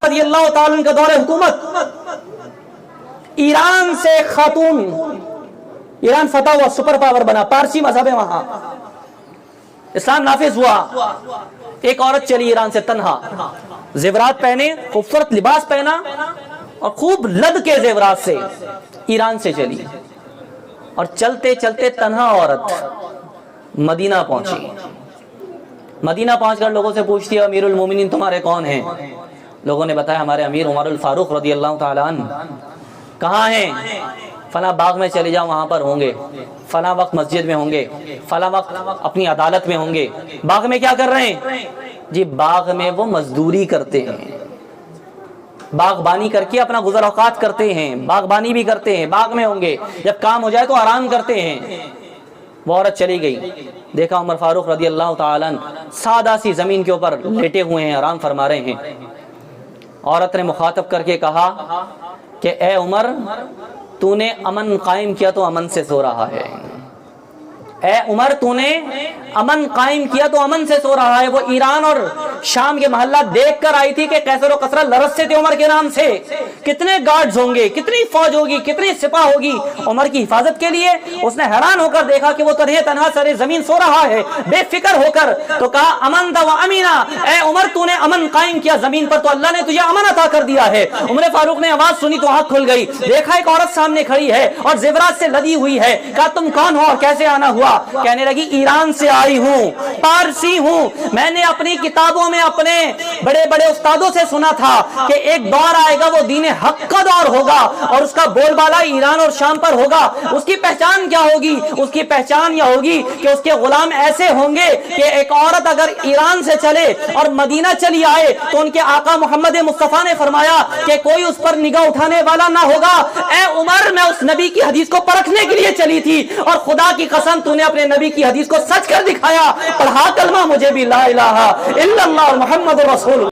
رضی اللہ تعالیٰ عنہ کا دور حکومت، ایران سے خاتون، ایران فتح ہوا، سپر پاور بنا، پارسی مذہب ہے وہاں، اسلام نافذ ہوا، ایک عورت چلی ایران سے تنہا، زیورات پہنے، خوبصورت لباس پہنا اور خوب لد کے زیورات سے ایران سے چلی، اور چلتے چلتے تنہا عورت مدینہ پہنچی۔ مدینہ پہنچ کر لوگوں سے پوچھتی ہے امیر المومنین تمہارے کون ہیں؟ لوگوں نے بتایا ہمارے امیر عمر الفاروق رضی اللہ تعالیٰ عنہ۔ کہاں ہیں؟ فلاں باغ میں چلے جاؤ، وہاں پر ہوں گے، فلاں وقت مسجد میں ہوں گے، فلاں وقت اپنی عدالت میں ہوں گے۔ باغ میں کیا کر رہے ہیں؟ جی باغ میں وہ مزدوری کرتے ہیں، باغبانی کر کے اپنا گزر اوقات کرتے ہیں، باغبانی بھی کرتے ہیں، باغ میں ہوں گے، جب کام ہو جائے تو آرام کرتے ہیں۔ وہ عورت چلی گئی، دیکھا عمر فاروق رضی اللہ تعالیٰ عنہ سادہ سی زمین کے اوپر لیٹے ہوئے ہیں، آرام فرما رہے ہیں۔ عورت نے مخاطب کر کے کہا کہ اے عمر، تو نے امن قائم کیا تو امن سے سو رہا ہے، اے عمر تو نے امن قائم کیا تو امن سے سو رہا ہے۔ وہ ایران اور شام کے محلہ دیکھ کر آئی تھی کہ کیسر و کسرہ لرزتے تھے عمر کے نام سے، کتنے گارڈز ہوں گے، کتنی فوج ہوگی، کتنی سپاہ ہوگی عمر کی حفاظت کے لیے۔ اس نے حیران ہو کر دیکھا کہ وہ تنہا سر زمین سو رہا ہے بے فکر ہو کر، تو کہا امن و امینا، اے عمر تو نے امن قائم کیا زمین پر تو اللہ نے تجھے امن عطا کر دیا ہے۔ عمر فاروق نے آواز سنی تو آنکھ کھل گئی، دیکھا ایک عورت سامنے کھڑی ہے اور زیورات سے لدی ہوئی ہے۔ کہا تم کون ہو اور کیسے آنا ہوا؟ کہنے لگی ایران سے آئی ہوں، پارسی ہوں، میں نے اپنی کتابوں میں اپنے بڑے بڑے استادوں سے سنا تھا کہ ایک دور آئے گا وہ دین حق کا دور ہوگا اور اس کا بول بالا ایران اور شام پر ہوگا۔ اس کی پہچان کیا ہوگی؟ اس کی پہچان یہ ہوگی کہ اس کے غلام ایسے ہوں گے کہ ایک عورت اگر ایران سے چلے اور مدینہ چلی آئے تو ان کے آقا محمد مصطفیٰ نے فرمایا کہ کوئی اس پر نگاہ اٹھانے والا نہ ہوگا۔ اے عمر، میں اس نبی کی حدیث کو پرکھنے کے لیے چلی تھی اور خدا کی قسم تو نے اپنے نبی کی حدیث کو سچ کر دکھایا۔ پڑھا کلمہ مجھے بھی لا الہ الا اللہ محمد رسول